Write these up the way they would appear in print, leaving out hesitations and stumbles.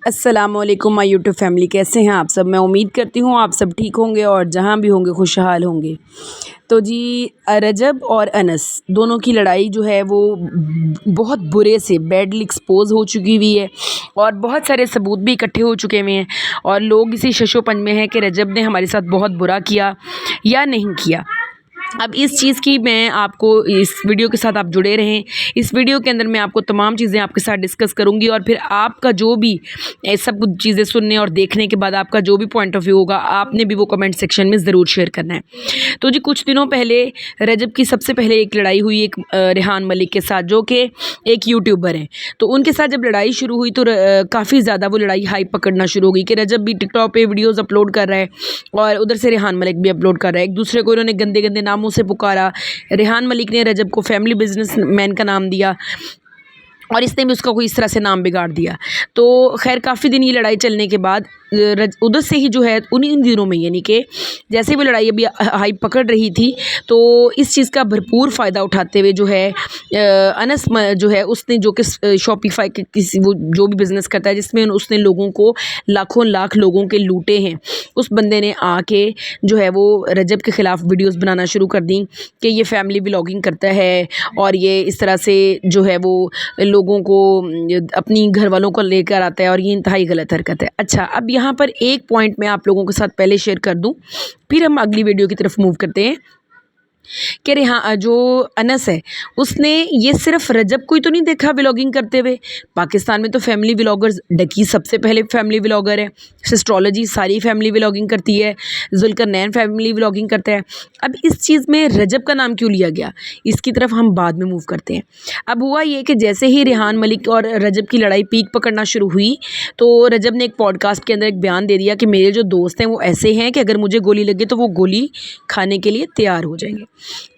अस्सलामुअलैकुम my YouTube family, कैसे हैं आप सब। मैं उम्मीद करती हूँ आप सब ठीक होंगे और जहाँ भी होंगे खुशहाल होंगे। तो जी, रजब और अनस दोनों की लड़ाई जो है वो बहुत बुरे से बैडली एक्सपोज हो चुकी हुई है और बहुत सारे सबूत भी इकट्ठे हो चुके हुए हैं और लोग इसी शशोपंज में हैं कि रजब ने हमारे साथ बहुत बुरा किया या नहीं किया। अब इस चीज़ की मैं आपको इस वीडियो के साथ आप जुड़े रहें। इस वीडियो के अंदर मैं आपको तमाम चीज़ें आपके साथ डिस्कस करूंगी और फिर आपका जो भी सब कुछ चीज़ें सुनने और देखने के बाद आपका जो भी पॉइंट ऑफ व्यू होगा आपने भी वो कमेंट सेक्शन में ज़रूर शेयर करना है। तो जी, कुछ दिनों पहले रजब की सबसे पहले एक लड़ाई हुई एक रेहान मलिक के साथ, जो कि एक यूट्यूबर हैं। तो उनके साथ जब लड़ाई शुरू हुई तो काफ़ी ज़्यादा वो लड़ाई हाइप पकड़ना शुरू हो गई कि रजब भी टिकटॉक पे वीडियोज़ अपलोड कर रहा है और उधर से रेहान मलिक भी अपलोड कर रहा है। एक दूसरे को इन्होंने गंदे गंदे नामों से पुकारा। रेहान मलिक ने रजब को फैमिली बिजनेसमैन का नाम दिया और इसने भी उसका कोई इस तरह से नाम बिगाड़ दिया। तो खैर काफ़ी दिन ये लड़ाई चलने के बाद उधर से ही जो है उन्हीं दिनों में, यानी कि जैसे भी लड़ाई अभी हाइप पकड़ रही थी, तो इस चीज़ का भरपूर फ़ायदा उठाते हुए जो है अनस जो है उसने, जो कि शॉपिफाई के किसी वो जो भी बिज़नेस करता है जिसमें उसने लोगों को लाखों लाख लोगों के लूटे हैं, उस बंदे ने आके जो है वो रजब के ख़िलाफ़ वीडियोस बनाना शुरू कर दी कि ये फैमिली व्लॉगिंग करता है और ये इस तरह से जो है वो लोगों को अपनी घर वालों को लेकर आता है और ये इंतहाई गलत हरकत है। अच्छा, अब यहाँ पर एक पॉइंट मैं आप लोगों के साथ पहले शेयर कर दूं, फिर हम अगली वीडियो की तरफ मूव करते हैं कि हाँ, जो अनस है उसने ये सिर्फ रजब को ही तो नहीं देखा व्लॉगिंग करते हुए। पाकिस्तान में तो फैमिली व्लॉगर्स, डकी सबसे पहले फैमिली व्लॉगर है, सिस्ट्रोलॉजी सारी फैमिली व्लॉगिंग करती है, जुल्करनैन फैमिली व्लॉगिंग करता है। अब इस चीज़ में रजब का नाम क्यों लिया गया, इसकी तरफ हम बाद में मूव करते हैं। अब हुआ ये कि जैसे ही रेहान मलिक और रजब की लड़ाई पीक पकड़ना शुरू हुई तो रजब ने एक पॉडकास्ट के अंदर एक बयान दे दिया कि मेरे जो दोस्त हैं वो ऐसे हैं कि अगर मुझे गोली लगे तो वो गोली खाने के लिए तैयार हो जाएंगे।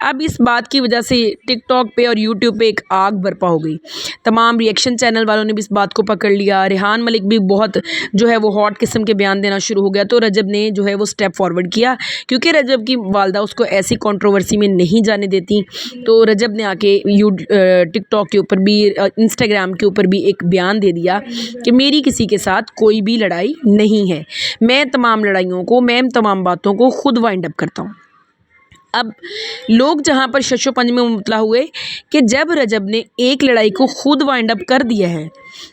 अब इस बात की वजह से टिकटॉक पे और यूट्यूब पे एक आग बर्पा हो गई। तमाम रिएक्शन चैनल वालों ने भी इस बात को पकड़ लिया। रेहान मलिक भी बहुत जो है वो हॉट किस्म के बयान देना शुरू हो गया। तो रजब ने जो है वो स्टेप फॉरवर्ड किया, क्योंकि रजब की वालदा उसको ऐसी कंट्रोवर्सी में नहीं जाने देती। तो रजब ने आके टिकटॉक के ऊपर भी, इंस्टाग्राम के ऊपर भी एक बयान दे दिया कि मेरी किसी के साथ कोई भी लड़ाई नहीं है, मैं तमाम लड़ाइयों को, मैं तमाम बातों को खुद वाइंड अप करता हूँ। अब लोग जहाँ पर शशोपंज में मुबतला हुए कि जब रजब ने एक लड़ाई को खुद वाइंड अप कर दिया है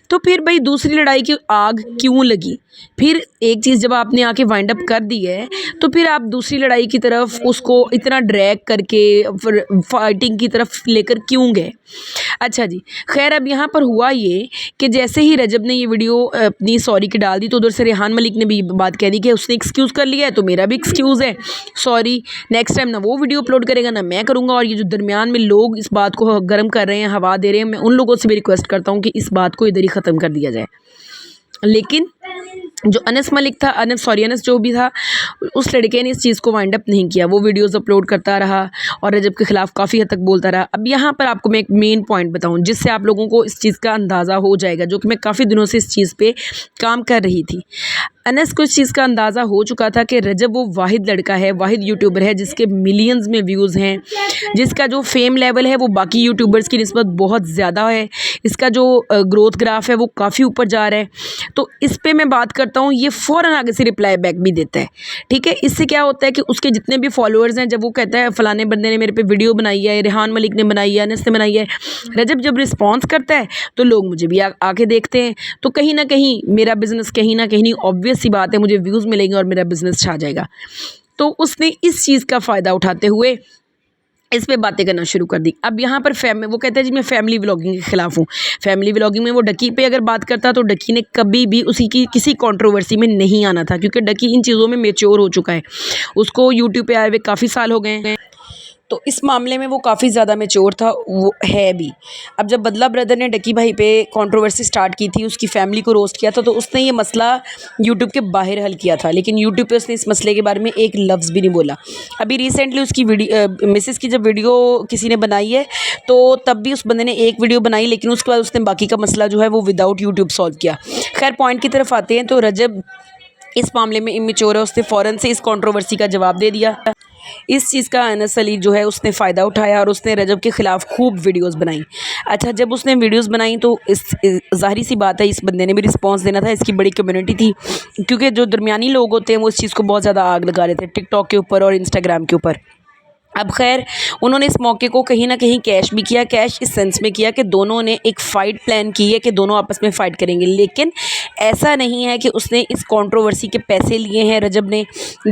तो फिर भाई दूसरी लड़ाई की आग क्यों लगी। फिर एक चीज़ जब आपने आके वाइंड अप कर दी है तो फिर आप दूसरी लड़ाई की तरफ उसको इतना ड्रैग करके फिर फाइटिंग की तरफ लेकर क्यों गए। अच्छा जी, खैर अब यहाँ पर हुआ ये कि जैसे ही रजब ने ये वीडियो अपनी सॉरी की डाल दी तो उधर से रेहान मलिक ने भी बात कह दी कि उसने एक्सक्यूज़ कर लिया है तो मेरा भी एक्सक्यूज़ है, सॉरी, नेक्स्ट टाइम ना वो वीडियो अपलोड करेगा ना मैं करूँगा। और ये जो दरमियान में लोग इस बात को गर्म कर रहे हैं, हवा दे रहे हैं, मैं उन लोगों से भी रिक्वेस्ट करता हूँ कि इस बात को इधर ही ख़त्म कर दिया जाए। लेकिन जो अनस जो भी था, उस लड़के ने इस चीज़ को वाइंड अप नहीं किया। वो वीडियोस अपलोड करता रहा और रजब के ख़िलाफ़ काफ़ी हद तक बोलता रहा। अब यहाँ पर आपको मैं एक मेन पॉइंट बताऊँ जिससे आप लोगों को इस चीज़ का अंदाज़ा हो जाएगा, जो कि मैं काफ़ी दिनों से इस चीज़ पे काम कर रही थी। अनस को इस चीज़ का अंदाज़ा हो चुका था कि रजब वो वाहिद लड़का है, वाहिद यूट्यूबर है जिसके मिलियंस में व्यूज़ हैं, जिसका जो फेम लेवल है वो बाकी यूट्यूबर्स की निस्बत बहुत ज़्यादा है, इसका जो ग्रोथ ग्राफ है वो काफ़ी ऊपर जा रहा है। तो इस पे मैं बात करता हूँ, ये फ़ौरन आगे से रिप्लाई बैक भी देता है। ठीक है, इससे क्या होता है कि उसके जितने भी फॉलोअर्स हैं, जब वो कहता है फ़लाने बंदे ने मेरे पे वीडियो बनाई है, रेहान मलिक ने बनाई है, अनस ने बनाई है, रजब जब रिस्पॉन्स करता है तो लोग मुझे भी आके देखते हैं। तो कहीं ना कहीं मेरा बिज़नेस कहीं ना कहीं, ऑब्वियस सी बात है, मुझे व्यूज़ मिलेंगे और मेरा बिज़नेस छा जाएगा। तो उसने इस चीज़ का फ़ायदा उठाते हुए इस पे बातें करना शुरू कर दी। अब यहाँ पर वो कहता है जी मैं फैमिली व्लॉगिंग के ख़िलाफ़ हूँ। फैमिली व्लॉगिंग में वो डकी पे अगर बात करता तो डकी ने कभी भी उसी की किसी कंट्रोवर्सी में नहीं आना था, क्योंकि डकी इन चीज़ों में मैच्योर हो चुका है। उसको यूट्यूब पे आए हुए काफ़ी साल हो गए हैं, तो इस मामले में वो काफ़ी ज़्यादा मैच्योर था, वो है भी। अब जब बदला ब्रदर ने डकी भाई पे कंट्रोवर्सी स्टार्ट की थी, उसकी फैमिली को रोस्ट किया था, तो उसने ये मसला यूट्यूब के बाहर हल किया था, लेकिन यूट्यूब पे उसने इस मसले के बारे में एक लफ्ज़ भी नहीं बोला। अभी रिसेंटली उसकी मिसेस की जब वीडियो किसी ने बनाई है तो तब भी उस बंदे ने एक वीडियो बनाई, लेकिन उसके बाद उसने बाकी का मसला जो है वो विदाउट यूट्यूब सॉल्व किया। खैर पॉइंट की तरफ आते हैं। तो रजब इस मामले में इमेच्योर है, उसने फ़ौरन से इस कंट्रोवर्सी का जवाब दे दिया। इस चीज़ का अनस अली जो है उसने फ़ायदा उठाया और उसने रजब के ख़िलाफ़ खूब वीडियोस बनाई। अच्छा, जब उसने वीडियोस बनाई तो ज़ाहिर सी बात है इस बंदे ने भी रिस्पॉन्स देना था, इसकी बड़ी कम्युनिटी थी, क्योंकि जो दरमियानी लोग होते हैं वो इस चीज़ को बहुत ज़्यादा आग लगा रहे थे टिकटॉक के ऊपर और इंस्टाग्राम के ऊपर। अब खैर उन्होंने इस मौके को कहीं ना कहीं कैश भी किया, कैश इस सेंस में किया कि दोनों ने एक फ़ाइट प्लान की है कि दोनों आपस में फ़ाइट करेंगे, लेकिन ऐसा नहीं है कि उसने इस कंट्रोवर्सी के पैसे लिए हैं रजब ने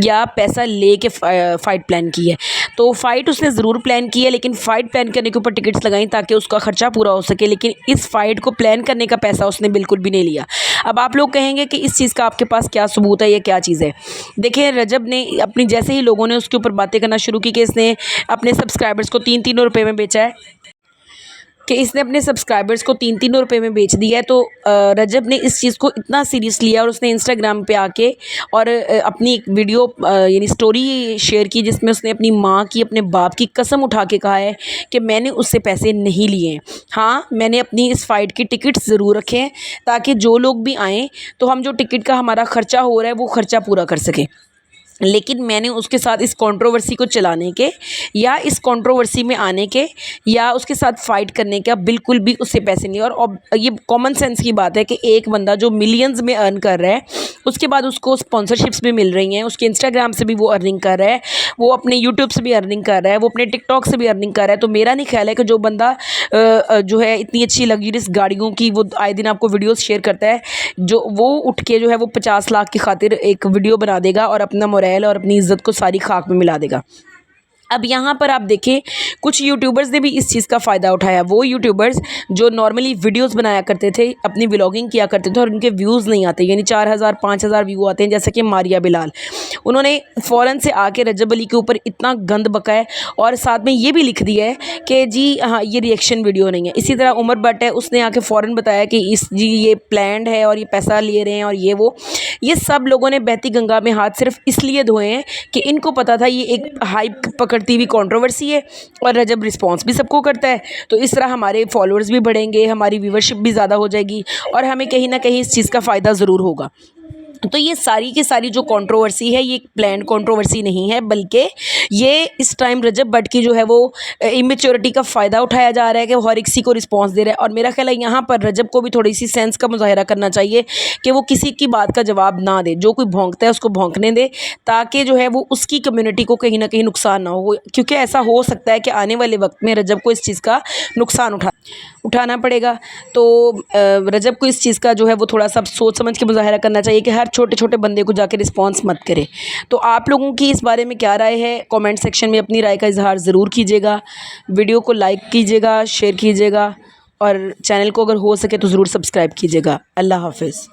या पैसा ले के फ़ाइट प्लान की है। तो फ़ाइट उसने ज़रूर प्लान की है, लेकिन फ़ाइट प्लान करने के ऊपर टिकट्स लगाई ताकि उसका ख़र्चा पूरा हो सके, लेकिन इस फ़ाइट को प्लान करने का पैसा उसने बिल्कुल भी नहीं लिया। अब आप लोग कहेंगे कि इस चीज़ का आपके पास क्या सबूत है या क्या चीज़ है। देखिए, रजब ने अपनी जैसे ही लोगों ने उसके ऊपर बातें करना शुरू की कि इसने अपने सब्सक्राइबर्स को 3-3 रुपए में बेचा है, कि इसने अपने सब्सक्राइबर्स को 3-3 रुपए में बेच दिया है, तो रजब ने इस चीज़ को इतना सीरियस लिया और उसने इंस्टाग्राम पे आके और अपनी एक वीडियो यानी स्टोरी शेयर की जिसमें उसने अपनी माँ की, अपने बाप की कसम उठा के कहा है कि मैंने उससे पैसे नहीं लिए हैं। हाँ, मैंने अपनी इस फ़ाइट की टिकट्स ज़रूर रखे हैं ताकि जो लोग भी आएँ तो हम जो टिकट का हमारा ख़र्चा हो रहा है वो ख़र्चा पूरा कर सकें, लेकिन मैंने उसके साथ इस कंट्रोवर्सी को चलाने के या इस कंट्रोवर्सी में आने के या उसके साथ फ़ाइट करने का बिल्कुल भी उससे पैसे नहीं। और ये कॉमन सेंस की बात है कि एक बंदा जो मिलियंस में अर्न कर रहा है, उसके बाद उसको स्पॉन्सरशिप्स भी मिल रही हैं, उसके इंस्टाग्राम से भी वो अर्निंग कर रहा है, वो अपने यूट्यूब से भी अर्निंग कर रहा है, वो अपने टिकटॉक से भी अर्निंग कर रहा है। तो मेरा नहीं ख्याल है कि जो बंदा जो है इतनी अच्छी लग्जरियस गाड़ियों की वो आए दिन आपको वीडियोस शेयर करता है, जो वो उठ के जो है वो 50 लाख की खातिर एक वीडियो बना देगा और अपना मोरल और अपनी इज़्ज़त को सारी खाक में मिला देगा। अब यहाँ पर आप देखें, कुछ यूट्यूबर्स ने भी इस चीज़ का फ़ायदा उठाया। वो यूट्यूबर्स जो नॉर्मली वीडियोस बनाया करते थे, अपनी व्लॉगिंग किया करते थे और उनके व्यूज़ नहीं आते, यानी 4000 5000 व्यू आते हैं, जैसे कि मारिया बिलाल, उन्होंने फ़ौरन से आके रजब अली के ऊपर इतना गंद बका है और साथ में ये भी लिख दिया है कि जी हाँ, ये रिएक्शन वीडियो नहीं है। इसी तरह उमर भट्ट है, उसने आके फ़ौरन बताया कि ये प्लान्ड है और ये पैसा ले रहे हैं और ये सब लोगों ने बहती गंगा में हाथ सिर्फ इसलिए धोए हैं कि इनको पता था ये एक हाइप पकड़ती हुई कंट्रोवर्सी है और रजब रिस्पॉन्स भी सबको करता है, तो इस तरह हमारे फॉलोअर्स भी बढ़ेंगे, हमारी व्यूवरशिप भी ज़्यादा हो जाएगी और हमें कहीं ना कहीं इस चीज़ का फ़ायदा ज़रूर होगा। तो ये सारी की सारी जो कंट्रोवर्सी है ये प्लान कंट्रोवर्सी नहीं है, बल्कि ये इस टाइम रजब भट्ट की जो है वो इमेच्योरिटी का फ़ायदा उठाया जा रहा है कि वो हर किसी को रिस्पांस दे रहा है। और मेरा ख्याल है यहाँ पर रजब को भी थोड़ी सी सेंस का मुजाहरा करना चाहिए कि वो किसी की बात का जवाब ना दे, जो कोई भौंकता है उसको भौंकने दे, ताकि जो है वो उसकी कम्युनिटी को कहीं ना कहीं नुकसान ना हो, क्योंकि ऐसा हो सकता है कि आने वाले वक्त में रजब को इस चीज़ का नुकसान उठाना पड़ेगा। तो रजब को इस चीज़ का जो है वो थोड़ा सा सोच समझ के मुजाहरा करना चाहिए कि हर छोटे छोटे बंदे को जाके रिस्पांस मत करे। तो आप लोगों की इस बारे में क्या राय है, कमेंट सेक्शन में अपनी राय का इजहार ज़रूर कीजिएगा। वीडियो को लाइक कीजिएगा, शेयर कीजिएगा और चैनल को अगर हो सके तो ज़रूर सब्सक्राइब कीजिएगा। अल्लाह हाफ़िज़।